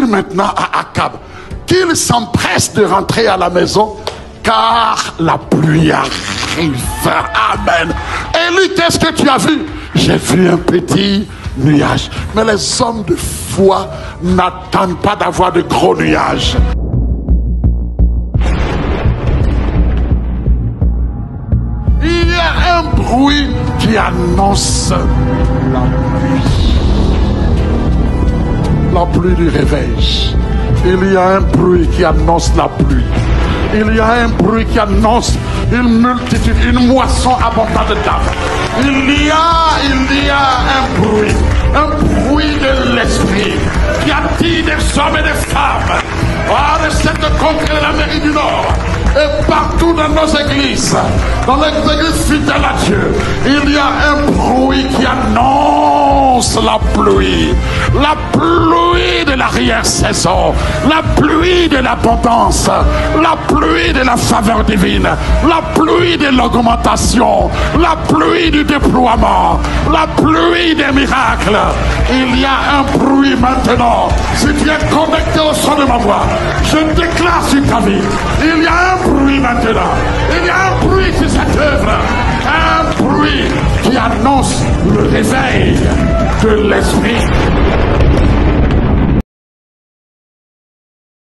dire maintenant à Akab qu'il s'empresse de rentrer à la maison, car la pluie arrive. Amen. Élie, qu'est-ce que tu as vu? J'ai vu un petit nuage. Mais les hommes de foi n'attendent pas d'avoir de gros nuages. Il y a un bruit qui annonce la pluie. La pluie du réveil. Il y a un bruit qui annonce la pluie. Il y a un bruit qui annonce une multitude, une moisson abondante d'âmes. Il y a un bruit de l'esprit qui attire des hommes et des femmes de cette contrée de l'Amérique du Nord et partout dans nos églises, dans les églises fidèles à Dieu. Il y a un bruit qui annonce la pluie de l'arrière-saison, la pluie de l'abondance, la pluie de la faveur divine, la pluie de l'augmentation, la pluie du déploiement, la pluie des miracles. Il y a un bruit maintenant. Si tu es connecté au son de ma voix, je déclare sur ta vie, il y a un bruit maintenant. Il y a un bruit sur cette œuvre. Un bruit qui annonce le réveil de l'esprit.